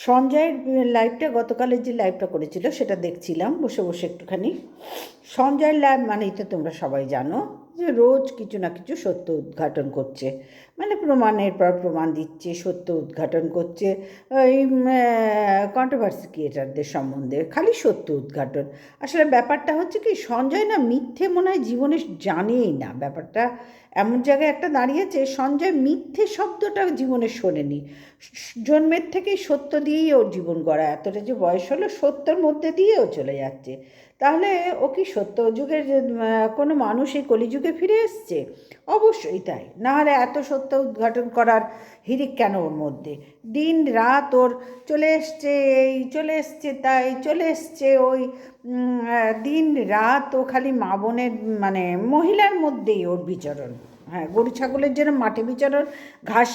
সঞ্জয়ের লাইভটা গতকালের যে লাইভটা করেছিল সেটা দেখছিলাম বসে বসে একটুখানি। সঞ্জয়ের লাইভ মানেই তো তোমরা সবাই জানো যে রোজ কিছু না কিছু সত্য উদ্ঘাটন করছে, মানে প্রমাণের পর প্রমাণ দিচ্ছে, সত্য উদ্ঘাটন করছে। ওই কন্ট্রোভার্সি ক্রিয়েটারদের সম্বন্ধে খালি সত্য উদ্ঘাটন। আসলে ব্যাপারটা হচ্ছে কি, সঞ্জয় না মিথ্যে মনে হয় জীবনে জানেই না। ব্যাপারটা এমন জায়গায় একটা দাঁড়িয়েছে, সঞ্জয় মিথ্যে শব্দটা জীবনে শোনেনি। জন্মের থেকেই সত্য দিয়েই ওর জীবন গড়া, এতটা যে বয়স হলো সত্যের মধ্যে দিয়েও চলে যাচ্ছে। তাহলে ও কি সত্য যুগের কোনো মানুষ এই কলিযুগে ফিরে এসছে? অবশ্যই তাই, না হলে এত সত্য উদ্ঘাটন করার হিড়িক কেন ওর মধ্যে? দিন রাত ওর চলে এসছে এই, চলে এসছে তাই, চলে এসছে ওই। দিন রাত ও খালি মা বোনের মানে মহিলার মধ্যেই ওর বিচরণ। হ্যাঁ, গরু ছাগলের যেন মাঠে বিচরণ, ঘাস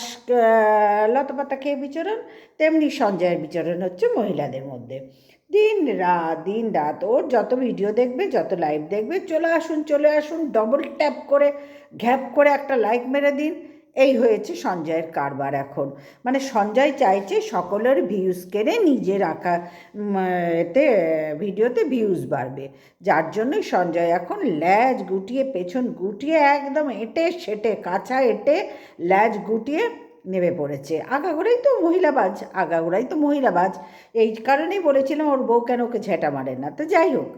লতাপাতা খেয়ে বিচরণ, তেমনি সঞ্জয়ের বিচরণ হচ্ছে মহিলাদের মধ্যে। দিন রাত ওর যত ভিডিও দেখবে, যত লাইভ দেখবে, চলে আসুন চলে আসুন, ডবল ট্যাপ করে ঘ্যাপ করে একটা লাইক মেরে দিন। এই হয়েছে সঞ্জয়ের কারবার এখন। মানে সঞ্জয় চাইছে সকলের ভিউজ কেড়ে নিজের আঁকা এতে ভিডিওতে ভিউজ বাড়বে, যার জন্যই সঞ্জয় এখন ল্যাজ গুটিয়ে পেছন গুটিয়ে একদম এঁটে সেটে কাছা এঁটে ল্যাজ গুটিয়ে নেমে পড়েছে। আগাগোড়াই তো মহিলাবাজ। এই কারণেই বলেছিলাম ওর বউ কেন ওকে ঝেঁটা মারে না। তো যাই হোক,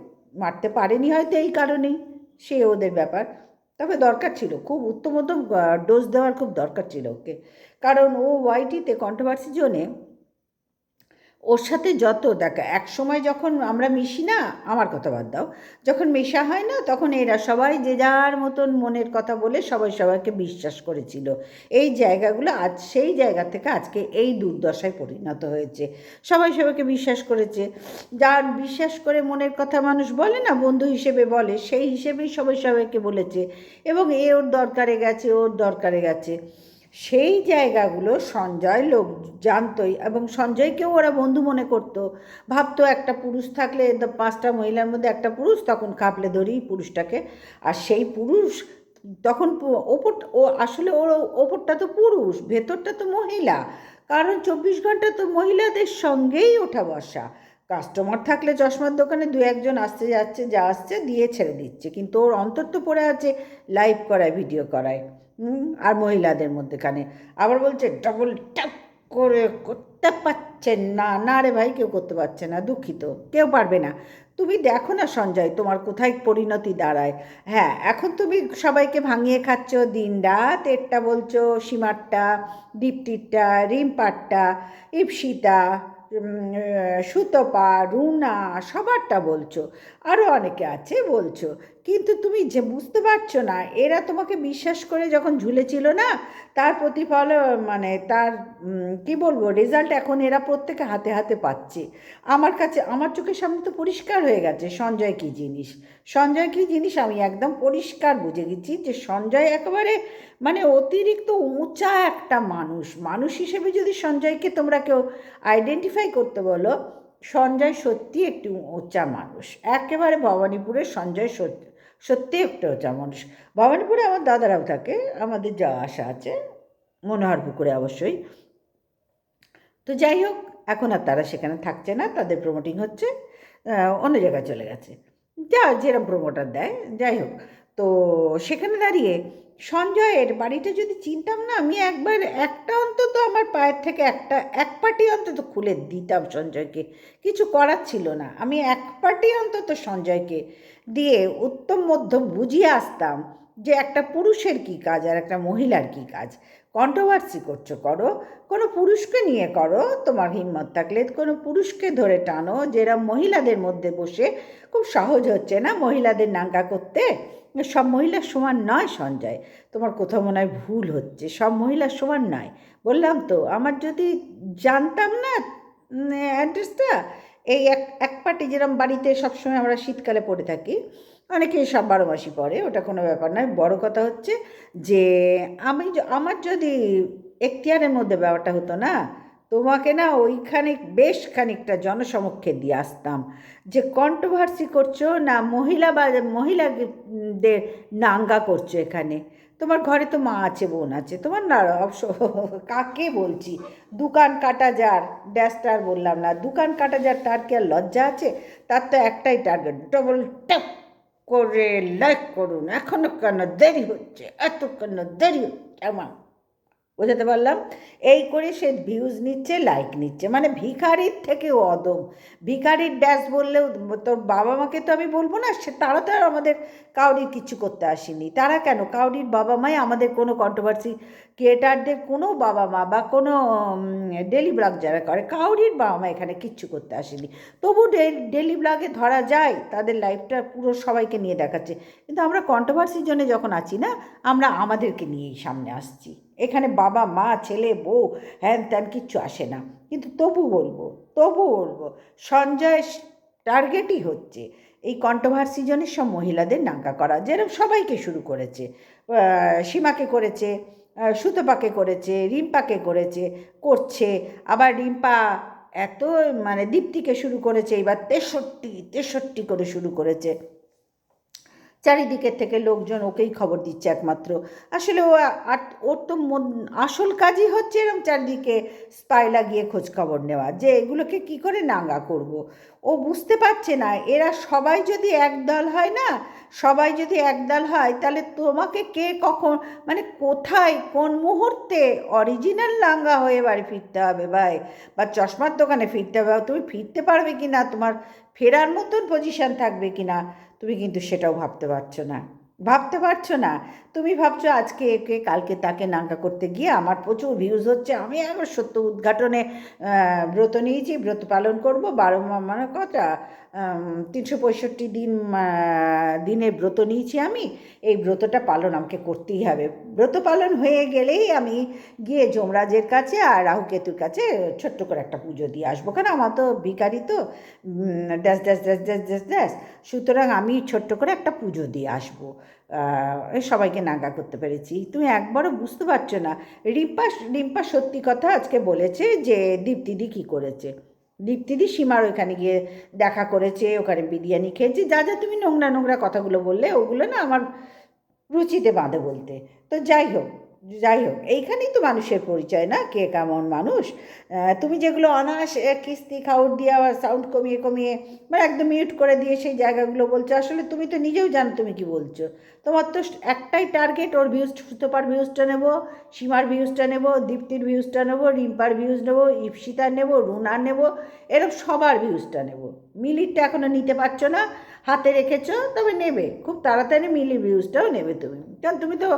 মারতে পারেনি হয়তো এই কারণেই, সে ওদের ব্যাপার। তবে দরকার ছিল, খুব উত্তম উত্তম ডোজ দেওয়ার খুব দরকার ছিল ওকে। কারণ ও ওয়াইটিতে কন্ট্রোভার্সি জোনে ওর সাথে যত দেখা, এক সময় যখন আমরা মিশি না, আমার কথা বাদ দাও, যখন মেশা হয় না তখন এরা সবাই যে যার মতন মনের কথা বলে সবাই সবাইকে বিশ্বাস করেছিল। এই জায়গাগুলো আজ সেই জায়গা থেকে আজকে এই দুর্দশায় পরিণত হয়েছে। সবাই সবাইকে বিশ্বাস করেছে, যার বিশ্বাস করে মনের কথা মানুষ বলে না, বন্ধু হিসেবে বলে, সেই হিসেবেই সবাই সবাইকে বলেছে। এবং এ ওর দরকারে গেছে, ওর দরকারে গেছে। সেই জায়গাগুলো সঞ্জয় লোক জানতোই, এবং সঞ্জয়কেও ওরা বন্ধু মনে করতো। ভাবতো একটা পুরুষ থাকলে, পাঁচটা মহিলার মধ্যে একটা পুরুষ, তখন কাঁপলে ধরি পুরুষটাকে। আর সেই পুরুষ তখন ওপর, ও আসলে ওর ওপরটা তো পুরুষ, ভেতরটা তো মহিলা। কারণ 24 ঘন্টা তো মহিলাদের সঙ্গেই ওঠা বসা। কাস্টমার থাকলে চশমার দোকানে দু একজন আসতে যাচ্ছে, যা আসছে দিয়ে ছেড়ে দিচ্ছে, কিন্তু ওর অন্তর তো পড়ে আছে লাইভ করায়, ভিডিও করায়। আর মহিলাদের মধ্যেখানে আবার বলছে ডবল ট্যাপ করে করতে পারছেন না। না রে ভাই, কেউ করতে পারছে না, দুঃখিত, কেউ পারবে না। তুমি দেখো না সঞ্জয় তোমার কোথায় পরিণতি দাঁড়ায়। হ্যাঁ, এখন তুমি সবাইকে ভাঙিয়ে খাচ্ছ দিন রাত, এরটা বলছো সীমারটা, দীপ্তিরটা, রিম্পারটা, ইপসিতা, সুতপা, রুনা, সবারটা বলছো, আরও অনেকে আছে বলছো। কিন্তু তুমি যে বুঝতে পারছো না, এরা তোমাকে বিশ্বাস করে যখন ঝুলেছিল না, তার প্রতিফল মানে তার কি বলবো, রেজাল্ট এখন এরা প্রত্যেকে হাতে হাতে পাচ্ছে। আমার কাছে, আমার চোখের সামনে তো পরিষ্কার হয়ে গেছে সঞ্জয় কী জিনিস। সঞ্জয় কী জিনিস আমি একদম পরিষ্কার বুঝে গেছি, যে সঞ্জয় একেবারে মানে অতিরিক্ত উঁচা একটা মানুষ। মানুষ হিসেবে যদি সঞ্জয়কে তোমরা কেউ আইডেন্টিফাই করতে বলো, সঞ্জয় সত্যি একটি উঁচা মানুষ। একেবারে ভবানীপুরের সঞ্জয় সত্যি সত্যি একটা উঁচা মানুষ। ভবানীপুরে আমার দাদারাও থাকে, আমাদের যাওয়া আসা আছে, মনোহর পুকুরে অবশ্যই। তো যাই হোক, এখন আর তারা সেখানে থাকছে না, তাদের প্রমোটিং হচ্ছে, অন্য জায়গায় চলে গেছে, যা যেরকম প্রমোটার দেয়। যাই হোক, তো সেখানে দাঁড়িয়ে সঞ্জয়ের বাড়িটা যদি চিনতাম না, আমি একবার একটা অন্তত আমার পায়ের থেকে এক পাটি অন্তত খুলে দিতাম সঞ্জয়কে। কিছু করার ছিল না, আমি এক পাটি অন্তত সঞ্জয়কে দিয়ে উত্তম মধ্যম বুঝিয়ে আসতাম যে একটা পুরুষের কী কাজ আর একটা মহিলার কী কাজ। কন্ট্রোভার্সি করছো করো, কোনো পুরুষকে নিয়ে করো, তোমার হিম্মত থাকলে কোনো পুরুষকে ধরে টানো। যেরা মহিলাদের মধ্যে বসে, খুব সহজ হচ্ছে না মহিলাদের নাঙ্গা করতে? সব মহিলার সমান নয় সঞ্জয়, তোমার কোথাও মনে হয় ভুল হচ্ছে, সব মহিলার সমান নয়। বললাম তো, আমার যদি জানতাম না অ্যাড্রেসটা, এই এক এক পাটি যেরকম বাড়িতে সবসময় আমরা শীতকালে পরে থাকি, অনেকে সব 12 মাসই পরে, ওটা কোনো ব্যাপার নয়। বড় কথা হচ্ছে যে আমার যদি এখতিয়ারের মধ্যে ব্যাপারটা হতো না, তোমাকে না ওইখানে বেশ খানিকটা জনসমক্ষে দিয়ে আসতাম, যে কন্ট্রোভার্সি করছো না মহিলাদের নাঙ্গা করছো এখানে। তোমার ঘরে তো মা আছে, বোন আছে, তোমার না কাকে বলছি, দোকান কাটা যার, ড্যাশটার বললাম না, দোকান কাটা যার, তার কি আর লজ্জা আছে? তার তো একটাই টার্গেট, ডবল ট্যাপ করে লাইক করুন, এখনো কেন দেরি হচ্ছে, এত কেন দেরি হচ্ছে আমার, বোঝাতে পারলাম? এই করে সে ভিউজ নিচ্ছে, লাইক নিচ্ছে, মানে ভিখারির থেকেও অদম। ভিখারির ড্যাশ বললেও তোর বাবা মাকে তো আমি বলবো না, সে তারা তো আর আমাদের কাউরির কিছু করতে আসেনি। তারা কেন, কাউরির বাবা মাই আমাদের কোনো কন্ট্রোভার্সি ক্রিয়েটারদের কোনো বাবা মা বা কোনো ডেলি ব্লগ যারা করে, কাউরির বাবা মা এখানে কিচ্ছু করতে আসেনি। তবু ডেলি ব্লগে ধরা যায় তাদের লাইফটা পুরো সবাইকে নিয়ে দেখাচ্ছে। কিন্তু আমরা কন্ট্রোভার্সির জন্য যখন আছি না, আমরা আমাদেরকে নিয়েই সামনে আসছি। এখানে বাবা মা ছেলে বউ হ্যান ত্যান কিচ্ছু আসে না। কিন্তু তবু বলবো সঞ্জয় টার্গেটই হচ্ছে এই কন্ট্রোভার্সি জন্য সব মহিলাদের নাঙ্গা করা, যেরকম সবাইকে শুরু করেছে। সীমাকে করেছে, সুতপাকে করেছে, রিম্পাকে করেছে, করছে। আবার রিম্পা এত মানে দীপ্তিকে শুরু করেছে, এবার 63 করে শুরু করেছে। চারিদিকের থেকে লোকজন ওকেই খবর দিচ্ছে একমাত্র। আসলে ওর তো আসল কাজই হচ্ছে এরকম চারিদিকে স্পাই লাগিয়ে খোঁজ খবর নেওয়া, যে এগুলোকে কি করে নাঙ্গা করব। ও বুঝতে পারছে না, এরা সবাই যদি একদল হয় না, সবাই যদি একদল হয়, তাহলে তোমাকে কে কখন মানে কোথায় কোন মুহূর্তে অরিজিনাল নাঙ্গা হয়ে বাড়ি ফিরতে হবে ভাই, বা চশমার দোকানে ফিরতে হবে, তুমি ফিরতে পারবে কি না, তোমার ফেরার মতন পজিশান থাকবে কি না, তুমি কিন্তু সেটাও ভাবতে পারছো না। তুমি ভাবছো আজকে একে কালকে তাকে নাঙ্গা করতে গিয়ে আমার প্রচুর ভিউজ হচ্ছে, আমি একবার সত্য উদ্ঘাটনে ব্রত নিয়েছি, ব্রত পালন করব 12 মানে কটা 365 দিনের ব্রত নিয়েছি আমি, এই ব্রতটা পালন আমাকে করতেই হবে। ব্রত পালন হয়ে গেলেই আমি গিয়ে যমরাজের কাছে আর রাহুকেতুর কাছে ছোট্ট করে একটা পুজো দিয়ে আসবো, কারণ আমার তো ভিখারি তো dash dash dash dash dash dash, সুতরাং আমি ছোট্ট করে একটা পুজো দিয়ে আসবো। সবাইকে নাঙ্গা করতে পেরেছি। তুমি একবারও বুঝতে পারছো না। রিম্পা সত্যি কথা আজকে বলেছে যে দীপ্তিদি কী করেছে। দীপ্তিদি সীমার ওইখানে গিয়ে দেখা করেছে, ওখানে বিরিয়ানি খেয়েছে, যা যা তুমি নোংরা নোংরা কথাগুলো বললে, ওগুলো না আমার রুচিতে বাঁধে বলতে। তো যাই হোক এইখানেই তো মানুষের পরিচয় না, কে কেমন মানুষ। তুমি যেগুলো অনায়াস কিস্তি খাউট দিয়ে আবার সাউন্ড কমিয়ে কমিয়ে মানে একদম মিউট করে দিয়ে সেই জায়গাগুলো বলছো, আসলে তুমি তো নিজেও জানো তুমি কি বলছো। তোমার তো একটাই টার্গেট, ওর ভিউজ, সুতোপার ভিউজটা নেবো, সীমার ভিউজটা নেবো, দীপ্তির ভিউজটা নেবো, রিম্পার ভিউজ নেবো, ইপসিতার নেবো, রুনার নেবো, এরকম সবার ভিউজটা নেবো। মিলিরটা এখনও নিতে পারছো না, হাতে রেখেছো, তবে নেবে খুব তাড়াতাড়ি, মিলি ভিউজটাও নেবে তুমি, কারণ তুমি তো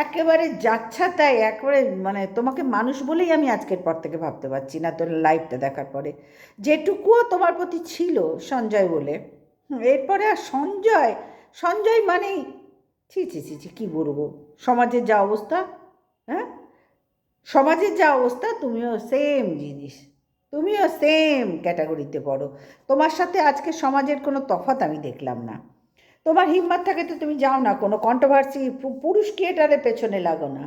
একেবারে যাচ্ছা তাই একেবারে মানে তোমাকে মানুষ বলেই আমি আজকের পর থেকে ভাবতে পারছি না, তোর লাইভটা দেখার পরে যেটুকুও তোমার প্রতি ছিল সঞ্জয় বলে। এরপরে আর সঞ্জয় মানেই ছি কী বলবো, সমাজের যা অবস্থা, হ্যাঁ সমাজের যা অবস্থা, তুমিও সেম ক্যাটাগরিতে পড়ো। তোমার সাথে আজকে সমাজের কোনো তফাৎ আমি দেখলাম না। তোমার হিম্মত থাকে তো তুমি যাও না, কোনো কন্ট্রোভার্সি পুরুষ ক্রিয়েটারের পেছনে লাগো না,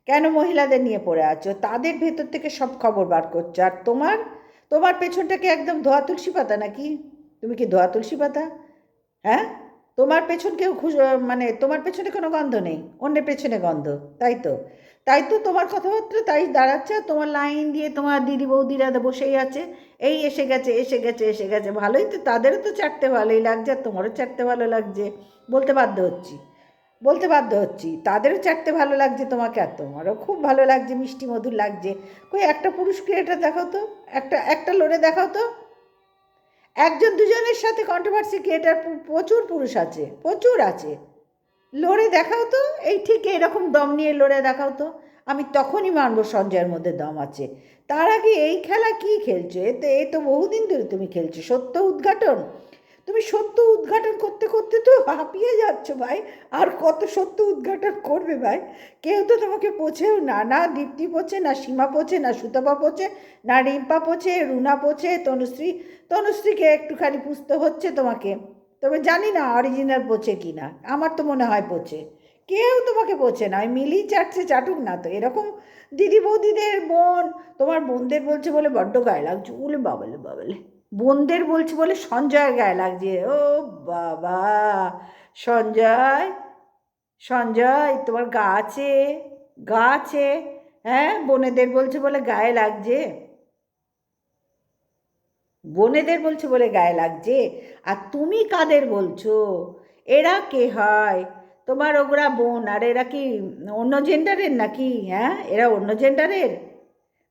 কেন মহিলাদের নিয়ে পড়ে আছো, তাদের ভেতর থেকে সব খবর বার করছো। আর তোমার পেছনটাকে একদম ধোয়া তুলসী পাতা নাকি? তুমি কি ধোয়া তুলসী পাতা? হ্যাঁ, তোমার পেছন কেউ মানে তোমার পেছনে কোনো গন্ধ নেই, অন্যের পেছনে গন্ধ। তাই তো তোমার কথাবার্তা তাই দাঁড়াচ্ছে। তোমার লাইন দিয়ে তোমার দিদি বৌদিরা বসেই আছে, এই এসে গেছে, ভালোই তো, তাদেরও তো চাটতে ভালোই লাগছে, আর তোমারও চাটতে ভালো লাগছে, বলতে বাধ্য হচ্ছি তাদেরও চাটতে ভালো লাগছে তোমাকে, আর তোমারও খুব ভালো লাগছে, মিষ্টি মধুর লাগছে। কই একটা পুরুষ ক্রিয়েটার দেখাও তো, একটা লড়ে দেখাও তো। একজন দুজনের সাথে কন্ট্রোভার্সি ক্রিয়েটার প্রচুর আছে, লড়ে দেখাও তো, এই ঠিক এরকম দম নিয়ে লড়ে দেখাও তো, আমি তখনই মানব সঞ্জয়ের মধ্যে দম আছে। তার আগে এই খেলা কি খেলছো? এ তো বহুদিন ধরে তুমি খেলছো সত্য উদ্ঘাটন করতে করতে তো হাঁপিয়ে যাচ্ছ ভাই। আর কত সত্য উদ্ঘাটন করবে ভাই? কেউ তো তোমাকে পোছেও না, না দীপ্তি পোছে, না সীমা পোছে, না সুতপা পোছে, না রিম্পা পোছে, রুনা পোছে, তনুশ্রীকে একটুখানি পুষতে হচ্ছে তোমাকে। তবে জানি না অরিজিনাল পোছে কি না, আমার তো মনে হয় পোছে। কেউ তোমাকে পোছে না, ওই মিলি চাটুক না তো, এরকম দিদি বৌদিদের বোন, তোমার বোনদের বলছে বলে বড্ড গায়ে লাগছে, বলে বাবালে বোনদের বলছে বলে সঞ্জয়ের গায়ে লাগছে। ও বাবা, সঞ্জয় সঞ্জয়, তোমার গা আছে? গা আছে? হ্যাঁ, বোনেদের বলছে বলে গায়ে লাগছে? বোনেদের বলছে বলে গায়ে লাগছে? আর তুমি কাদের বলছো? এরা কে হয়? তোমার ওগুলা বোন, আর এরা কি অন্য জেন্ডারের নাকি? হ্যাঁ, এরা অন্য জেন্ডারের?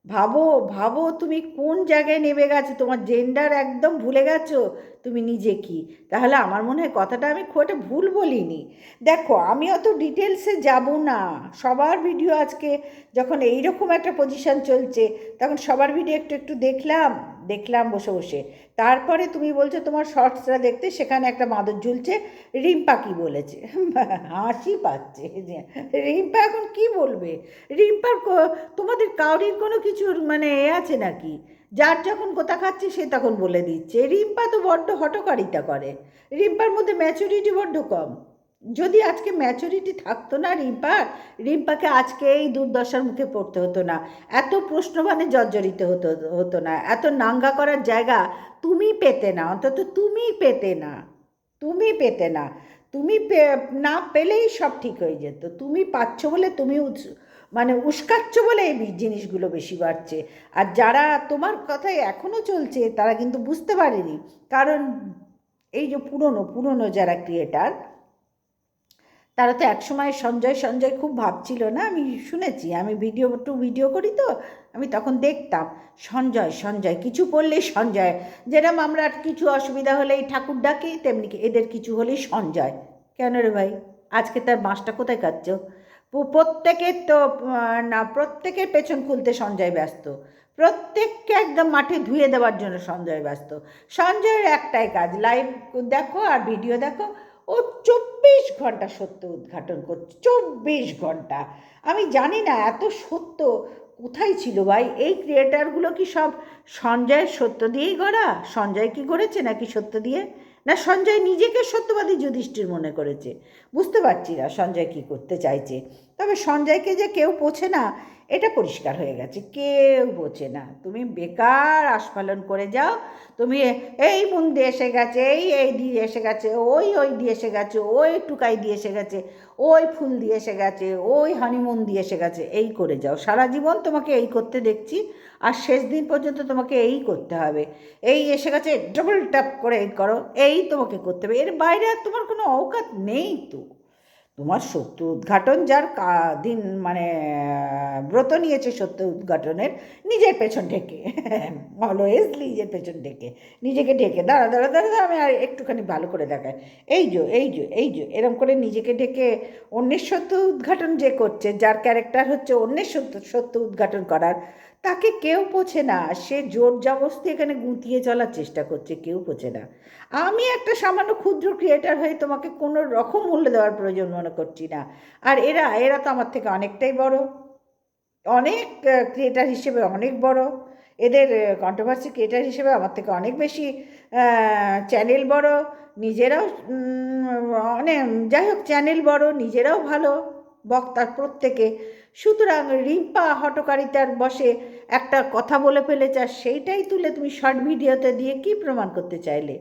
ভাবো, ভাবো তুমি কোন জায়গায় নেমে গেছো, তোমার জেন্ডার একদম ভুলে গেছো তুমি নিজে কি। তাহলে আমার মনে হয় কথাটা আমি খুব একটা ভুল বলিনি। দেখো, আমি অত ডিটেলসে যাব না। সবার ভিডিও আজকে যখন এইরকম একটা পজিশন চলছে, তখন সবার ভিডিও একটু একটু দেখলাম, দেখলাম বসে বসে। তারপরে তুমি বলছো তোমার শর্টসটা দেখতে, সেখানে একটা মাদুর ঝুলছে, রিম্পা কি বলেছে? হাসি পাচ্ছে যে রিম্পা এখন কি বলবে। রিম্পার তোমাদের কাউরির কোনো কিছুর মানে এ আছে নাকি? যার যখন কোথা খাচ্ছে সে তখন বলে দিচ্ছে। রিম্পা তো বড্ড হঠকারিতা করে। রিম্পার মধ্যে ম্যাচুরিটি বড্ড কম। যদি আজকে ম্যাচুরিটি থাকতো না রিম্পার, রিম্পাকে আজকে এই দুর্দশার মুখে পড়তে হতো না, এত প্রশ্নবাণে জর্জরিত হতো হতো না, এত নাঙ্গা করার জায়গা তুমি পেতে না, অন্তত তুমি পেতে না। তুমি পেতে না। তুমি না পেলেই সব ঠিক হয়ে যেত। তুমি পাচ্ছ বলে তুমি মানে উস্কাচ্ছ বলে এই জিনিসগুলো বেশি বাড়ছে। আর যারা তোমার কথায় এখনও চলছে তারা কিন্তু বুঝতে পারেনি। কারণ এই যে পুরনো পুরনো যারা ক্রিয়েটার, তারা তো একসময় সঞ্জয় সঞ্জয় খুব ভাবছিল না? আমি শুনেছি, আমি ভিডিও টু ভিডিও করি তো, আমি তখন দেখতাম সঞ্জয় সঞ্জয় কিছু করলেই সঞ্জয়। যেরকম আমরা কিছু অসুবিধা হলেই ঠাকুর ডাকি, তেমনি এদের কিছু হলেই সঞ্জয়। কেন রে ভাই? আজকে তার বাঁশটা কোথায় কাটছ? প্রত্যেকের তো না, প্রত্যেকের পেছন খুলতে সঞ্জয় ব্যস্ত। প্রত্যেককে একদম মাঠে ধুয়ে দেওয়ার জন্য সঞ্জয় ব্যস্ত। সঞ্জয়ের একটাই কাজ, লাইভ দেখো আর ভিডিও দেখো। ও 24 ঘন্টা সত্য উদ্ঘাটন করছে, 24 ঘন্টা। আমি জানি না এত সত্য কোথায় ছিল ভাই। এই ক্রিয়েটারগুলো কি সব সঞ্জয়ের সত্য দিয়েই গড়া? সঞ্জয় কি গড়েছে নাকি সত্য দিয়ে? না সঞ্জয় নিজেকে সত্যবাদী যুধিষ্ঠির মনে করেছে? বুঝতে পারছি না সঞ্জয় কি করতে চাইছে। তবে সঞ্জয়কে যে কেউ পোছে না এটা পরিষ্কার হয়ে গেছে, কেউ বোঝে না। তুমি বেকার আস্ফালন করে যাও। তুমি এই মুন দিয়ে এসে গেছে, এই দিয়ে এসে গেছে, ওই দিয়ে এসে গেছে, ওই টুকাই দিয়ে এসে গেছে, ওই ফুল দিয়ে এসে গেছে, ওই হানিমুন দিয়ে এসে গেছে, এই করে যাও। সারা জীবন তোমাকে এই করতে দেখছি, আর শেষ দিন পর্যন্ত তোমাকে এই করতে হবে। এই এসে গেছে ডবল ট্যাপ করে এই করো, এই তোমাকে করতে হবে। এর বাইরে আর তোমার কোনো অওকাত নেই তো। তোমার সত্য উদ্ঘাটন যার দিন মানে ব্রত নিয়েছে সত্য উদ্ঘাটনের, নিজের পেছন ঢেকে, অলওয়েজ নিজের পেছন ঢেকে, নিজেকে ঢেকে দাঁড়া দাঁড়া দাঁড়া দাঁড়া, আমি আর একটুখানি ভালো করে দেখায়, এই যে এই যে এই যে এরম করে নিজেকে ঢেকে অন্যের সত্য উদ্ঘাটন যে করছে, যার ক্যারেক্টার হচ্ছে অন্যের সত্য সত্য উদ্ঘাটন করার, তাকে কেউ পোছে না। সে জোর জবরদস্তি এখানে গুটিয়ে চলার চেষ্টা করছে, কেউ পোছে না। আমি একটা সামান্য ক্ষুদ্র ক্রিয়েটার হয়ে তোমাকে কোনো রকম মূল্য দেওয়ার প্রয়োজন মনে করছি না। আর এরা এরা তো আমার থেকে অনেকটাই বড়, অনেক ক্রিয়েটার হিসেবে অনেক বড়। এদের কন্ট্রোভার্সি ক্রিয়েটার হিসেবে আমার থেকে অনেক বেশি চ্যানেল বড়, নিজেরাও অনেক, যাই হোক চ্যানেল বড়, নিজেরাও ভালো বক্তার প্রত্যেকে। সুতরাং রিম্পা হটকারিতার বসে একটা কথা বলে ফেলেছে, আর সেইটাই তুলে তুমি শর্ট ভিডিওতে দিয়ে কী প্রমাণ করতে চাইলে?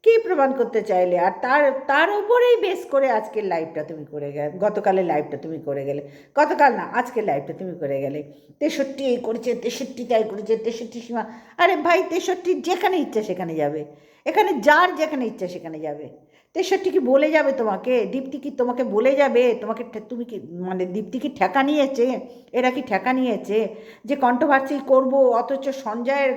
কী প্রমাণ করতে চাইলে? আর তার তার উপরেই বেস করে আজকের লাইভটা তুমি করে গেলে, গতকালের লাইভটা তুমি করে গেলে, গতকাল না আজকের লাইভটা তুমি করে গেলে। 63 এই করেছে, 63 তাই করেছে, 63 সীমা। আরে ভাই, 63 যেখানে ইচ্ছা সেখানে যাবে, এখানে যার যেখানে ইচ্ছা সেখানে যাবে। 63 কি বলে যাবে তোমাকে? দীপ্তি কি তোমাকে বলে যাবে? তোমাকে তুমি কি মানে দীপ্তি কি ঠেকা নিয়েছে? এরা কি ঠেকা নিয়েছে যে কন্ট্রোভার্সি করব, অথচ সঞ্জয়ের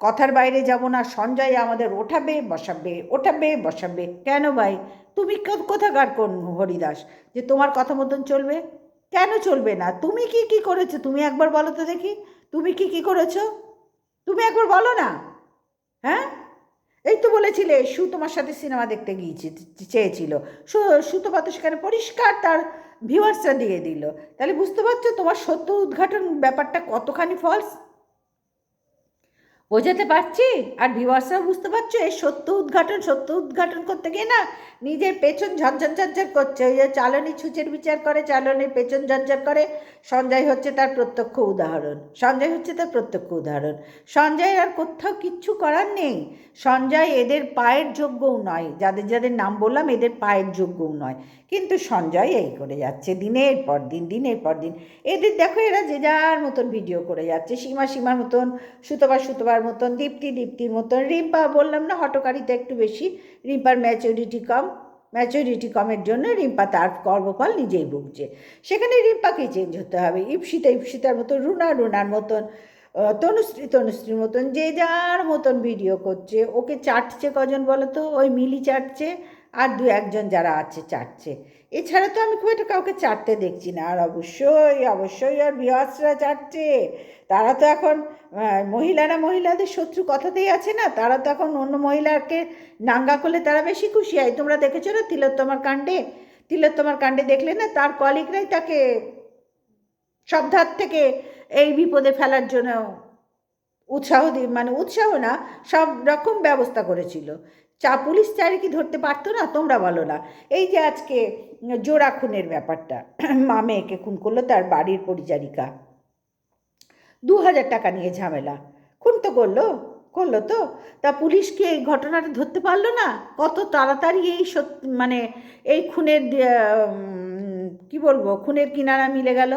কথার বাইরে যাব না, সঞ্জয় আমাদের ওঠাবে বসাবে, ওঠাবে বসাবে? কেন ভাই? তুমি কোথাকার কোন হরিদাস যে তোমার কথা মতন চলবে? কেন চলবে না? তুমি কি কি করেছো তুমি একবার বলো তো দেখি। তুমি কি কি করেছো তুমি একবার বলো না। হ্যাঁ, এই তো বলেছিলে সু তোমার সাথে সিনেমা দেখতে গিয়েছি, চেয়েছিল। সুতপা তো সেখানে পরিষ্কার তার ভিউয়ার্সরা দিয়ে দিল। তাহলে বুঝতে পারছো তোমার সত্য উদ্ঘাটন ব্যাপারটা কতখানি ফলস? বোঝাতে পারছি? আর ভিউয়ার্সরাও বুঝতে পারছো এই সত্য উদ্ঘাটন করতে গিয়ে না নিজের পেছন ঝরঝর ঝরঝর করছে। ওই যে চালনি ছুঁচের বিচার করে, চালনির পেছন ঝরঝর করে। সঞ্জয় হচ্ছে তার প্রত্যক্ষ উদাহরণ, সঞ্জয় হচ্ছে তার প্রত্যক্ষ উদাহরণ। সঞ্জয় আর কোথাও কিচ্ছু করার নেই। সঞ্জয় এদের পায়ের যোগ্যও নয়, যাদের যাদের নাম বললাম এদের পায়ের যোগ্যও নয়। কিন্তু সঞ্জয় এই করে যাচ্ছে দিনের পর দিন দিনের পর দিন। এদের দেখো, এরা যে যার মতন ভিডিও করে যাচ্ছে, সীমার মতন, সুতোবার মতন, দীপ্তির মতন। রিম্পা বললাম না হটকারিতা একটু বেশি, রিম্পার ম্যাচুরিটি কমের জন্য রিম্পা তার কর্মফল নিজেই ভুগছে। সেখানে রিম্পাকেই চেঞ্জ হতে হবে। ইপসিতার মতন, রুনার মতন, তনুশ্রীর মতন যে যার মতন ভিডিও করছে। ওকে চাটছে কজন বলো তো? ওই মিলি চাটছে, আর একজন যারা আছে চাটছে। এছাড়া তো আমি খুব একটা কাউকে চাটতে দেখছি না। আর অবশ্যই আর ভিউয়ার্সরা চাটছে। তারা তো এখন মহিলাদের শত্রু কথাতেই আছে না, তারা তো এখন অন্য মহিলাকে নাঙ্গা করলে তারা বেশি খুশি হয়। তোমরা দেখেছো না তিলোত্তমার কাণ্ডে দেখলে না, তার কলিগরাই তাকে সব ধার থেকে এই বিপদে ফেলার জন্য উৎসাহ না, সব রকম ব্যবস্থা করেছিল। পুলিশ চাইলে কি ধরতে পারতো না? তোমরা বলো না। এই যে আজকে জোড়া খুনের ব্যাপারটা, মা মেয়েকে খুন করলো, তার বাড়ির পরিচারিকা, 2000 টাকা নিয়ে ঝামেলা, খুন তো করলো তো। তা পুলিশ কি এই ঘটনাটা ধরতে পারলো না? কত তাড়াতাড়ি এই এই খুনের কি বলবো, খুনের কিনারা মিলে গেল।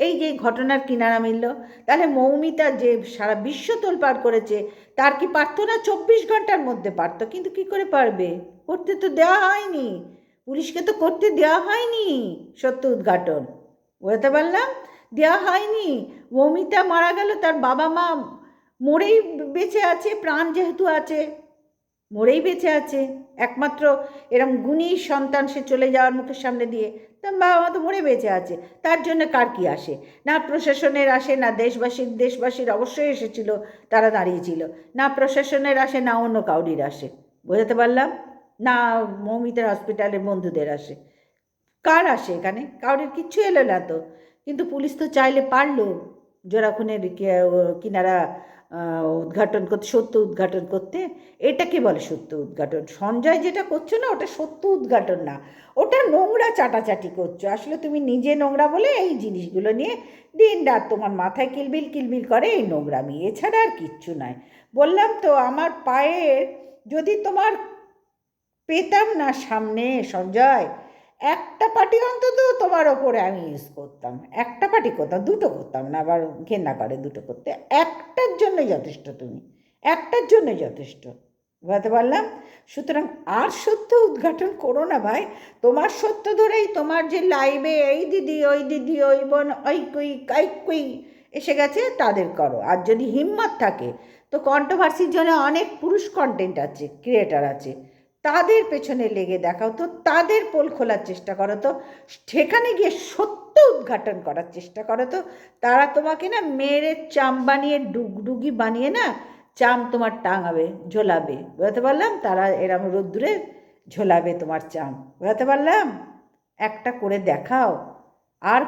এই যে ঘটনার কিনারা মিলল, তাহলে মৌমিতা যে সারা বিশ্ব তোলপাড় করেছে, তার কি পারতো না? 24 ঘন্টার মধ্যে পারতো, কিন্তু কি করে পারবে? করতে তো দেওয়া হয়নি, পুলিশকে তো করতে দেওয়া হয়নি সত্য উদ্ঘাটন। বুঝতে পারলাম, দেওয়া হয়নি। মৌমিতা মারা গেল, তার বাবা মা মরেই বেঁচে আছে, প্রাণ যেহেতু আছে মরেই বেঁচে আছে। একমাত্র এরম গুণী সন্তান সে চলে যাওয়ার মুখের সামনে দিয়ে, তার বাবা মা তো মরে বেঁচে আছে। তার জন্য কার কি আসে? না প্রশাসনের আসে, না দেশবাসীর অবশ্যই এসেছিল, তারা দাঁড়িয়েছিল। না প্রশাসনের আসে, না অন্য কাউরির আসে। বোঝাতে পারলাম? না মৌমিতার হসপিটালের বন্ধুদের আসে। কার আসে এখানে? কাউরির কিচ্ছু এলো না তো। কিন্তু পুলিশ তো চাইলে পারলো জোড়া খুনের কিনারা উদ্ঘাটন করতে, সত্য উদ্ঘাটন করতে। এটাকে বলে সত্য উদ্ঘাটন। সঞ্জয় যেটা করছো না, ওটা সত্য উদ্ঘাটন না, ওটা নোংরা চাটাচাটি করছো। আসলে তুমি নিজে নোংরা বলে এই জিনিসগুলো নিয়ে দিন রাত তোমার মাথায় কিলবিল করে এই নোংরামি, এছাড়া আর কিচ্ছু নয়। বললাম তো, আমার পায়ের যদি তোমার পেতাম না সামনে সঞ্জয়, একটা পার্টি অন্তত তোমার ওপরে আমি ইউজ করতাম। একটা পার্টি করতাম, দুটো করতাম না, আবার ঘেন্না করে দুটো করতে। একটার জন্যই যথেষ্ট, তুমি একটার জন্যই যথেষ্ট। বুঝতে পারলাম? সুতরাং আর সত্য উদ্ঘাটন করো না ভাই। তোমার সত্য ধরেই তোমার যে লাইভে এই দিদি ওই দিদি ওই বোন ওই কুই এসে গেছে, তাদের করো। আর যদি হিম্মত থাকে তো কন্ট্রোভার্সির জন্য অনেক পুরুষ কন্টেন্ট আছে, ক্রিয়েটার আছে, তাদের পেছনে লেগে দেখাও তো, তাদের পোল খোলার চেষ্টা করো তো, সেখানে গিয়ে সত্য উদ্ঘাটন করার চেষ্টা করো তো। তারা তোমাকে না মেরে চাম বানিয়ে, ডুগডুগি বানিয়ে না চাম তোমার টাঙাবে, ঝোলাবে। বুঝতে পারলাম? তারা এরম রোদ্দুরে ঝোলাবে তোমার চাম। বুঝতে পারলাম? একটা করে দেখাও। আর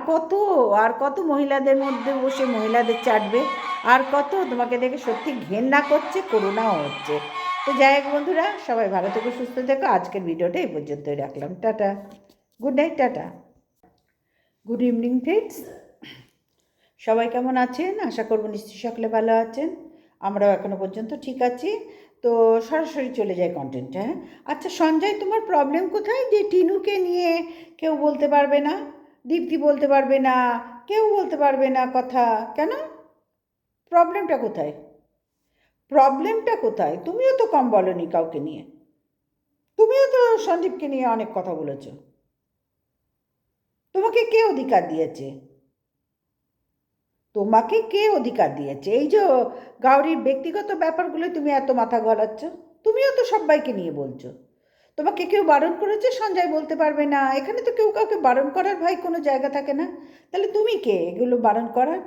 কত মহিলাদের মধ্যে বসে মহিলাদের চাটবে? আর কত? তোমাকে দেখে সত্যি ঘেন্না করছে, করুণাও হচ্ছে। তো যাই হোক বন্ধুরা, সবাই ভালো থেকো, সুস্থ থেকো। আজকের ভিডিওটা এই পর্যন্তই রাখলাম। Tata, good night, tata, good evening friends. সবাই কেমন আছেন? আশা করবো নিশ্চয়ই সকলে ভালো আছেন। আমরাও এখনো পর্যন্ত ঠিক আছি। তো সরাসরি চলে যায় কন্টেন্টে। হ্যাঁ, আচ্ছা সঞ্জয়, তোমার প্রবলেম কোথায় যে টিনুকে নিয়ে কেউ বলতে পারবে না, দীপ্তি বলতে পারবে না, কেউ বলতে পারবে না কথা? কেন? প্রবলেমটা কোথায়? তুমিও তো কম বলনি কাউকে নিয়ে। তুমিও তো সন্দীপকে নিয়ে অনেক কথা বলেছো। তোমাকে কে অধিকার দিয়েছে? এই যে গাউরির ব্যক্তিগত ব্যাপারগুলো তুমি এত মাথা গলাচ্ছ। তুমিও তো সবাইকে নিয়ে বলছো। তোমাকে কেউ বারণ করেছে সঞ্জয় বলতে পারবে না? এখানে তো কেউ কাউকে বারণ করার ভাই কোনো জায়গা থাকে না। তাহলে তুমি কে এগুলো বারণ করার?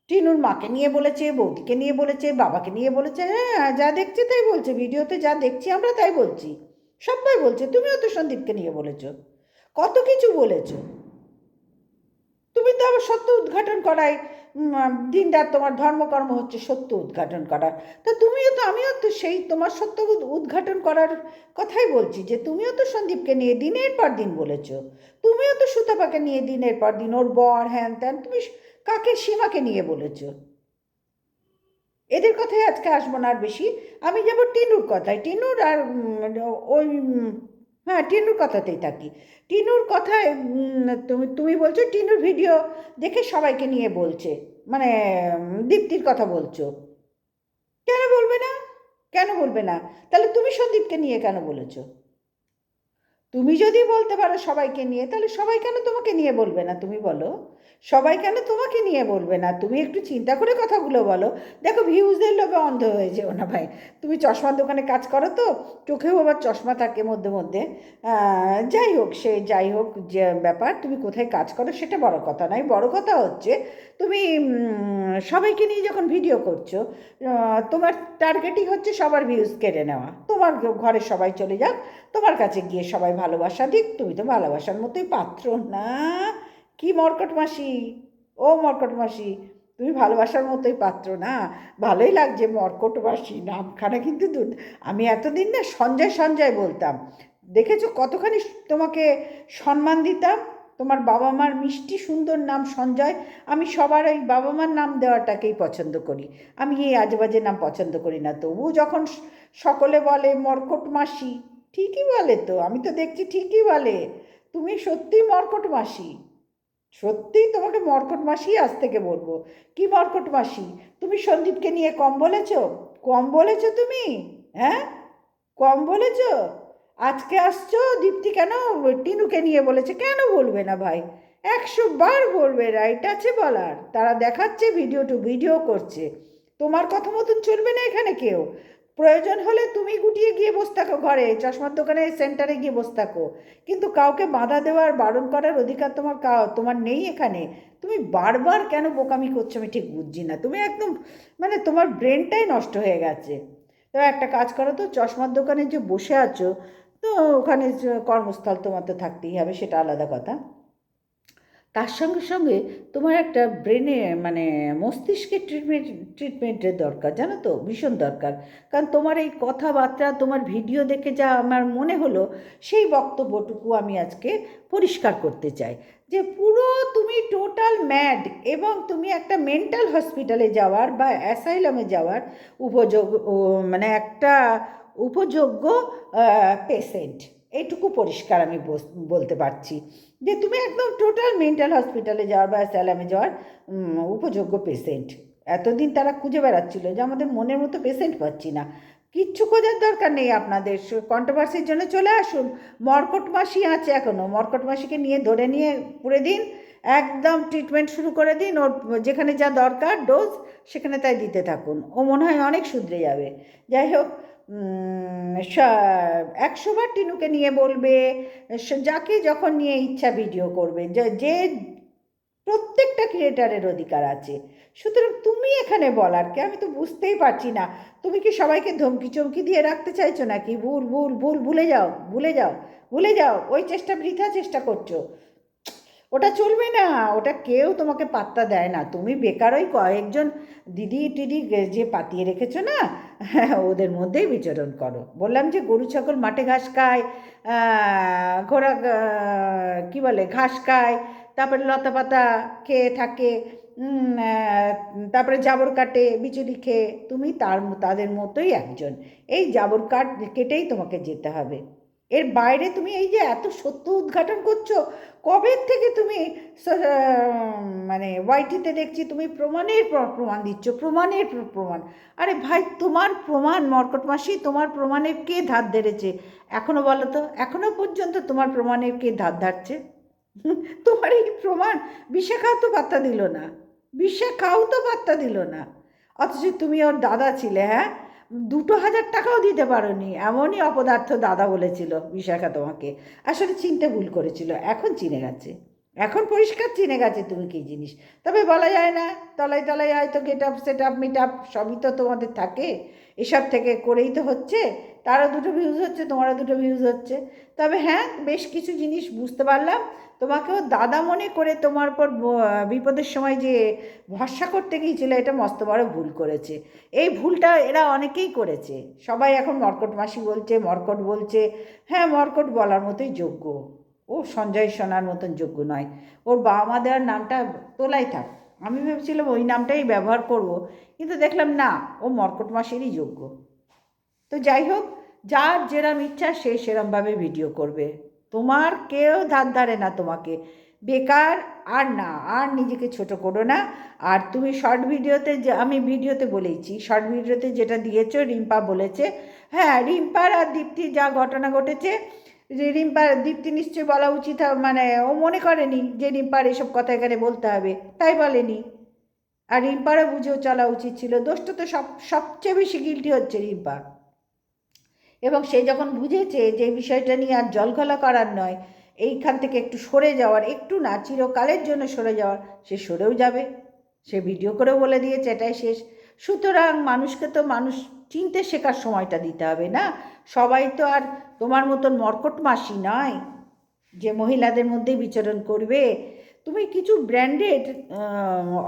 টিনুর মাকে নিয়ে বলেছে, বৌদিকে নিয়ে বলেছে, বাবাকে নিয়ে বলেছে। হ্যাঁ, যা দেখছি তাই বলছে, ভিডিওতে যা দেখছি আমরা তাই বলছি। সবাই বলছে। তুমিও তো সন্দীপকে নিয়ে বলেছো, কত কিছু বলেছো। তুমি তো আবার সত্য উদ্ঘাটন করায় দিন রাত তোমার ধর্মকর্ম হচ্ছে সত্য উদ্ঘাটন করা। তো আমিও তো সেই তোমার সত্য উদ্ঘাটন করার কথাই বলছি, যে তুমিও তো সন্দীপকে নিয়ে দিনের পর দিন বলেছো। তুমিও তো সুতপাকে নিয়ে দিনের পর দিন, ওর বর হ্যান ত্যান, তুমি কাকে, সীমাকে নিয়ে বলেছো। এদের কথাই আজকে আসবো না আর বেশি। আমি যাবো টিনুর কথায়। টিনুর আর ওই হ্যাঁ, টিনুর কথাতেই থাকি। টিনুর কথায় তুমি তুমি বলছো টিনুর ভিডিও দেখে সবাইকে নিয়ে বলছে, মানে দীপ্তির কথা বলছো। কেন বলবে না? কেন বলবে না? তাহলে তুমি সন্দীপকে নিয়ে কেন বলেছো? তুমি যদি বলতে পারো সবাইকে নিয়ে, তাহলে সবাই কেন তোমাকে নিয়ে বলবে না? তুমি বলো, সবাই কেন তোমাকে নিয়ে বলবে না? তুমি একটু চিন্তা করে কথাগুলো বলো। দেখো, ভিউজের লোভে অন্ধ হয়ে যেও না ভাই। তুমি চশমার দোকানে কাজ করো তো, চোখেও আবার চশমা থাকে মধ্যে মধ্যে। যাই হোক, সে যাই হোক, যে ব্যাপার, তুমি কোথায় কাজ করো সেটা বড় কথা নয়। বড় কথা হচ্ছে তুমি সবাইকে নিয়ে যখন ভিডিও করছো, তোমার টার্গেটই হচ্ছে সবার ভিউজ কেড়ে নেওয়া। তোমার ঘরের সবাই চলে যাক, তোমার কাছে গিয়ে সবাই ভালোবাসা দিক, তুমি তো ভালোবাসার মতোই পাত্র না। কি মর্কট মাসি, ও মর্কট মাসি, তুমি ভালোবাসার মতোই পাত্র না। ভালোই লাগছে মর্কট মাসি নামখানা, কিন্তু আমি এতদিন না সঞ্জয় সঞ্জয় বলতাম, দেখেছো কতখানি তোমাকে সম্মান দিতাম। তোমার বাবা মার মিষ্টি সুন্দর নাম সঞ্জয়। আমি সবার ওই বাবা মার নাম দেওয়াটাকেই পছন্দ করি, আমি এই আজেবাজে নাম পছন্দ করি না। তবু যখন সকলে বলে মর্কট মাসি, ঠিকই বলে তো, আমি তো দেখছি ঠিকই বলে। তুমি সত্যিই মর্কট মাসি, সত্যিই তোমাকে মর্কট মাসি আজ থেকে বলবো। কি মর্কট মাসি? তুমি সন্দীপকে নিয়ে কম বলেছো? কম বলেছো তুমি? হ্যাঁ, কম বলেছো? আজকে আসছো দীপ্তি কেন টিনুকে নিয়ে বলেছে, কেন বলবে না ভাই? 100 বার বলবে, রাইট আছে বলার। তারা দেখাচ্ছে, ভিডিও টু ভিডিও করছে। তোমার কথা মতন চলবে না এখানে কেউ। প্রয়োজন হলে তুমি গুটিয়ে গিয়ে বসে থাকো ঘরে, চশমার দোকানে সেন্টারে গিয়ে বসে থাকো, কিন্তু কাউকে বাধা দেওয়ার বারণ করার অধিকার তোমার নেই এখানে। তুমি বারবার কেন বোকামি করছো আমি ঠিক বুঝছি না। তুমি একদম, মানে তোমার ব্রেনটাই নষ্ট হয়ে গেছে। তো একটা কাজ করো তো, চশমার দোকানে যে বসে আছো, তো ওখানে কর্মস্থল তোমার তো থাকতেই হবে, সেটা আলাদা কথা। তার সঙ্গে সঙ্গে তোমার একটা ব্রেনে, মানে মস্তিষ্কের ট্রিটমেন্টের দরকার, জানো তো, ভীষণ দরকার। কারণ তোমার এই কথাবার্তা, তোমার ভিডিও দেখে যা আমার মনে হলো, সেই বক্তব্যটুকু আমি আজকে পরিষ্কার করতে চাই, যে পুরো তুমি টোটাল ম্যাড, এবং তুমি একটা মেন্টাল হসপিটালে যাওয়ার বা অ্যাসাইলামে যাওয়ার মানে একটা উপযোগ্য পেশেন্ট। এইটুকু পরিষ্কার আমি বলতে পারছি, যে তুমি একদম টোটাল মেন্টাল হসপিটালে যাওয়ার বা অ্যাসাইলামে যাওয়ার উপযোগ্য পেশেন্ট। এতদিন তারা খুঁজে বেড়াচ্ছিল যে আমাদের মনের মতো পেশেন্ট পাচ্ছি না। কিচ্ছু খোঁজার দরকার নেই আপনাদের, কন্ট্রোভার্সির জন্য চলে আসুন। মর্কট মাসি আছে এখনও, মর্কট মাসিকে নিয়ে ধরে নিয়ে পুরে দিন, একদম ট্রিটমেন্ট শুরু করে দিন। ওর যেখানে যা দরকার ডোজ, সেখানে তাই দিতে থাকুন, ও মনে হয় অনেক শুধরে যাবে। যাই হোক, 100 বার টিনুকে নিয়ে বলবে, যাকে যখন নিয়ে ইচ্ছা ভিডিও করবে, যে যে প্রত্যেকটা ক্রিয়েটারের অধিকার আছে। সুতরাং তুমি এখানে বলার কে? আমি তো বুঝতেই পারছি না। তুমি কি সবাইকে ধমকি চমকি দিয়ে রাখতে চাইছো নাকি? ভুল ভুল ভুল, ভুলে যাও, ভুলে যাও, ভুলে যাও, ওই চেষ্টা বৃথা চেষ্টা করছো। ওটা চলবে না, ওটা কেউ তোমাকে পাত্তা দেয় না। তুমি বেকার ওই কয়েকজন দিদি টিদি যে পাতিয়ে রেখেছো না, ওদের মধ্যেই বিচরণ করো। বললাম যে গরু ছাগল মাঠে ঘাস খায়, ঘোড়া কি বলে ঘাস খায়, তারপরে লতা পাতা খেয়ে থাকে, তারপরে জাবর কাটে বিচুলি খেয়ে, তুমি তাদের মতোই একজন। এই জাবর কেটেই তোমাকে যেতে হবে। এর বাইরে তুমি এই যে এত সত্য উদ্ঘাটন করছো, কবে থেকে তুমি মানে ওয়াইটিতে দেখছি তুমি প্রমাণের পর প্রমাণ দিচ্ছ, প্রমাণের পর প্রমাণ। আরে ভাই, তোমার প্রমাণ মর্কট মাসি, তোমার প্রমাণের কে ধার ধরেছে? এখনো বলো তো, এখনো পর্যন্ত তোমার প্রমাণের কে ধার ধারছে? তোমার এই প্রমাণ বিশাখাও তো পাত্তা দিল না, বিশাখাও তো পাত্তা দিল না। অথচ তুমি ওর দাদা ছিলে, হ্যাঁ? 2,000 টাকাও দিতে পারোনি, এমনই অপদার্থ দাদা বলেছিল বিশাখা তোমাকে। আসলে চিনতে ভুল করেছিল, এখন চিনে গেছে, এখন পরিষ্কার চিনে গেছে তুমি কী জিনিস। তবে বলা যায় না, তলায় তলায় হয়তো get up set up meet up সবই তো তোমাদের থাকে, এসব থেকে করেই তো হচ্ছে। তারও দুটো ভিউজ হচ্ছে, তোমারও দুটো ভিউজ হচ্ছে। তবে হ্যাঁ, বেশ কিছু জিনিস বুঝতে পারলাম। তোমাকেও দাদা মনে করে তোমার উপর বিপদের সময় যে ভরসা করতে গিয়েছিল, এটা মস্ত বড় ভুল করেছে। এই ভুলটা এরা অনেকেই করেছে। সবাই এখন মর্কট মাসি বলছে, মর্কট বলছে। হ্যাঁ, মর্কট বলার মতোই যোগ্য, ও সঞ্জয় সোনার মতন যোগ্য নয়। ওর বাবা মা দেওয়ার নামটা তোলাই থাক। আমি ভেবেছিলাম ওই নামটাই ব্যবহার করব, কিন্তু দেখলাম না, ও মর্কট মাসিরই যোগ্য। তো যাই হোক, যার যেরম ইচ্ছা সে সেরমভাবে ভিডিও করবে, তোমার কেউ ধার ধারে না তোমাকে। বেকার আর না, আর নিজেকে ছোট করো না। আর তুমি শর্ট ভিডিওতে, যে আমি ভিডিওতে বলেইছি, শর্ট ভিডিওতে যেটা দিয়েছো রিম্পা বলেছে, হ্যাঁ রিম্পার আর দীপ্তির যা ঘটনা ঘটেছে, যে রিম্পার দীপ্তি নিশ্চয়ই বলা উচিত, মানে ও মনে করেনি যে রিম্পার এসব কথা এখানে বলতে হবে, তাই বলেনি। আর রিম্পারও বুঝেও চলা উচিত ছিল। দোষটা তো সবচেয়ে বেশি গিল্টি হচ্ছে রিম্পা। এবং সে যখন বুঝেছে যে বিষয়টা নিয়ে আর জলঘোলা করার নয়, এইখান থেকে একটু সরে যাওয়ার, একটু না চিরকালের জন্য সরে যাওয়ার, সে সরেও যাবে। সে ভিডিও করেও বলে দিয়েছে এটাই শেষ। সুতরাং মানুষকে তো মানুষ চিনতে শেখার সময়টা দিতে হবে না? সবাই তো আর তোমার মতন মর্কট মাসি নয় যে মহিলাদের মধ্যেই বিচরণ করবে। তুমি কিছু ব্র্যান্ডেড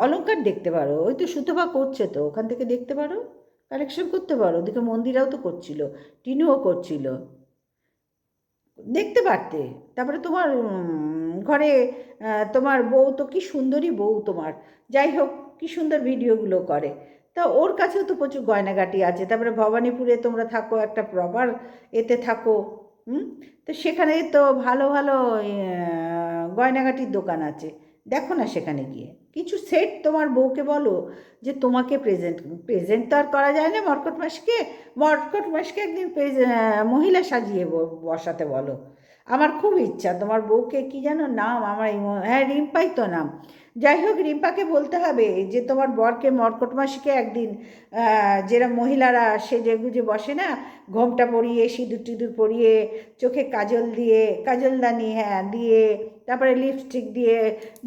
অলংকার দেখতে পারো, ওই তো সুতপা করছে, তো ওখান থেকে দেখতে পারো, কালেকশন করতে পারো। ওদিকে মন্দিরাও তো করছিল, টিনুও করছিল, দেখতে পারতে। তারপরে তোমার ঘরে তোমার বউ তো কি সুন্দরী বউ তোমার, যাই হোক কি সুন্দর ভিডিওগুলো করে। তা ওর কাছেও তো প্রচুর গয়নাগাটি আছে। তারপরে ভবানীপুরে তোমরা থাকো, একটা প্রপার এতে থাকো, হুম, তো সেখানে তো ভালো ভালো গয়নাগাটির দোকান আছে, দেখো না সেখানে গিয়ে কিছু সেট তোমার বউকে বলো যে তোমাকে প্রেজেন্ট প্রেজেন্ট তো আর করা যায় না মর্কট মাসকে। মর্কট মাসকে একদিন মহিলা সাজিয়ে বসাতে বলো। আমার খুব ইচ্ছা তোমার বউকে, কি যেন নাম, আমার হ্যাঁ রিম্পাই তো নাম। যাই হোক রিম্পাকে বলতে হবে যে তোমার বরকে মর্কট মাসিকে একদিন যেরকম মহিলারা সেজে গুজে বসে না, ঘোমটা পরিয়ে, সিঁদুর টিঁদুর পরিয়ে, চোখে কাজল দিয়ে, কাজলদানি হ্যাঁ দিয়ে, তারপরে লিপস্টিক দিয়ে,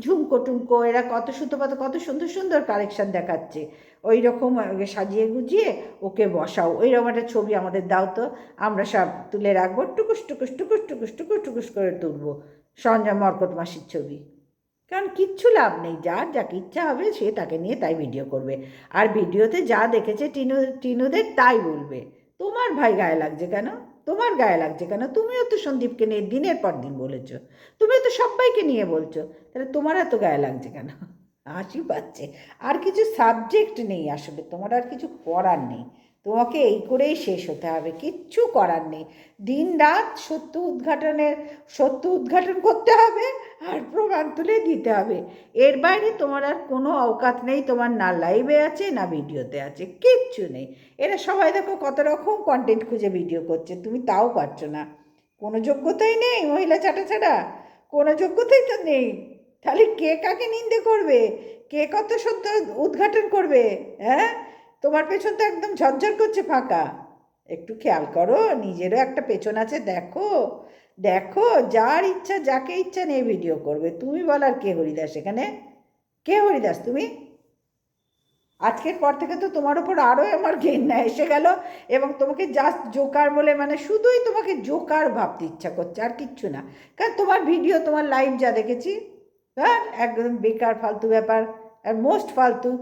ঝুমকো টুমকো, এরা কত সুতোপাত কত সুন্দর সুন্দর কালেকশান দেখাচ্ছে, ওই রকম সাজিয়ে গুজিয়ে ওকে বসাও। ওই রকম একটা ছবি আমাদের দাও তো, আমরা সব তুলে রাখবো, টুকুস টুকুস টুকুস টুকুস টুকুস টুকুস করে তুলবো সঞ্জয় মর্কট মাসির ছবি। কারণ কিচ্ছু লাভ নেই, যার যাকে ইচ্ছা হবে সে তাকে নিয়ে তাই ভিডিও করবে, আর ভিডিওতে যা দেখেছে টিনুদের তাই বলবে। তোমার ভাই গায়ে লাগছে কেন? তোমার গায়ে লাগছে কেন? তুমিও তো সন্দীপকে নিয়ে দিনের পর দিন বলেছো, তুমিও তো সবাইকে নিয়ে বলছো, তাহলে তোমার এত গায়ে লাগছে কেন? হাসি পাচ্ছে। আর কিছু সাবজেক্ট নেই আসলে, তোমার আর কিছু করার নেই, তোমাকে এই করেই শেষ হতে হবে, কিচ্ছু করার নেই। দিন রাত সত্য উদ্ঘাটন করতে হবে আর প্রমাণ তুলে দিতে হবে। এর বাইরে তোমার আর কোনো অওকাত নেই, তোমার না লাইভে আছে না ভিডিওতে আছে, কিচ্ছু নেই। এরা সবাই দেখো কত রকম কন্টেন্ট খুঁজে ভিডিও করছে, তুমি তাও পারছো না। কোনো যোগ্যতাই নেই মহিলা ছাড়া ছাড়া, কোনো যোগ্যতাই তো নেই। তাহলে কে কাকে নিন্দে করবে, কে কত সত্য উদ্ঘাটন করবে? হ্যাঁ, তোমার পেছন তো একদম ঝরঝর করছে ফাঁকা। একটু খেয়াল করো, নিজেরও একটা পেছন আছে, দেখো দেখো। যার ইচ্ছা যাকে ইচ্ছা নিয়ে ভিডিও করবে, তুমি বলার কে হরিদাস এখানে? কে হরিদাস তুমি? আজকের পর থেকে তো তোমার ওপর আরও আমার ঘেন্না এসে গেল, এবং তোমাকে জাস্ট জোকার বলে, মানে শুধুই তোমাকে জোকার ভাবতে ইচ্ছা করছে, আর কিচ্ছু না। কারণ তোমার ভিডিও, তোমার লাইভ যা দেখেছি, হ্যাঁ একদম বেকার ফালতু ব্যাপার, আর মোস্ট ফালতু।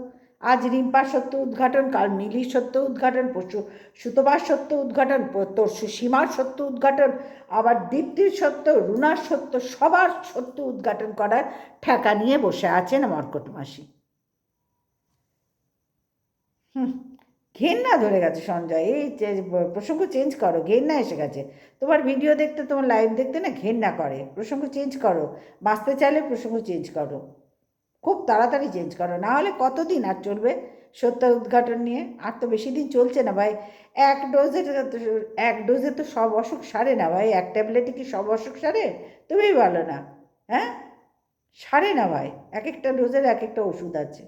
আজ রিম্পার সত্য উদ্ঘাটন, কাল মিলির সত্য উদ্ঘাটন, পরশু সুতপার সত্য উদ্ঘাটন, তরশু সীমার সত্য উদ্ঘাটন, আবার দীপ্তির সত্য, রুনার সত্য, সবার সত্য উদ্ঘাটন করার ঠেকা নিয়ে বসে আছেন মর্কট মাসি। হুম, ঘেন্না ধরে গেছে সঞ্জয়, এই প্রসঙ্গ চেঞ্জ করো, ঘেন্না এসে গেছে। তোমার ভিডিও দেখতে, তোমার লাইভ দেখতে না ঘেন্না করে, প্রসঙ্গ চেঞ্জ করো। বাঁচতে চাইলে প্রসঙ্গ চেঞ্জ করো, খুব তাড়াতাড়ি চেঞ্জ করো, না হলে কতদিন আর চলবে সত্য উদ্ঘাটন নিয়ে? আর তো বেশি দিন চলছে না ভাই। এক ডোজে এক ডোজে তো সব অসুখ সারে না ভাই, এক ট্যাবলেটে কি সব অসুখ সারে? তুমিই ভালো না, হ্যাঁ, সারে না ভাই, এক একটা ডোজের এক একটা ওষুধ আছে।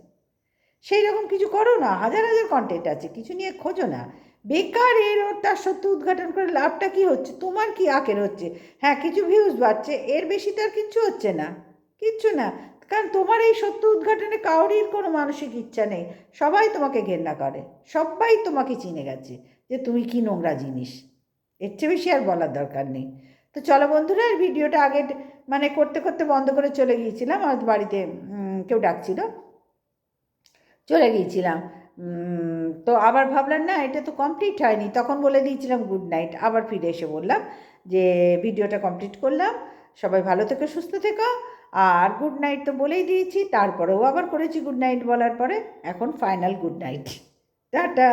সেই রকম কিছু করো না, হাজার হাজার কন্টেন্ট আছে, কিছু নিয়ে খোঁজো না। বেকার এর ওর তার সত্য উদ্ঘাটন করে লাভটা কি হচ্ছে? তোমার কি আখের হচ্ছে? হ্যাঁ কিছু ভিউজ বাড়ছে, এর বেশি তো আর কিচ্ছু হচ্ছে না, কিচ্ছু না। কারণ তোমার এই সত্য উদ্ঘাটনে কাউরির কোনো মানসিক ইচ্ছা নেই, সবাই তোমাকে ঘেন্না করে, সবাই তোমাকে চিনে গেছে যে তুমি কি নোংরা জিনিস। এর চেয়ে বেশি আর বলার দরকার নেই। তো চলো বন্ধুরা, এই ভিডিওটা আগে মানে করতে করতে বন্ধ করে চলে গিয়েছিলাম, আমার বাড়িতে কেউ ডাকছিল, চলে গিয়েছিলাম। তো আবার ভাবলাম না এটা তো কমপ্লিট হয়নি, তখন বলে দিয়েছিলাম গুড নাইট, আবার ফিরে এসে বললাম যে ভিডিওটা কমপ্লিট করলাম, সবাই ভালো থেকো সুস্থ থেকো। আর গুড নাইট তো বলেই দিয়েছি, তারপরেও আবার করেছি গুড নাইট বলার পরে, এখন ফাইনাল গুড নাইট, টাটা।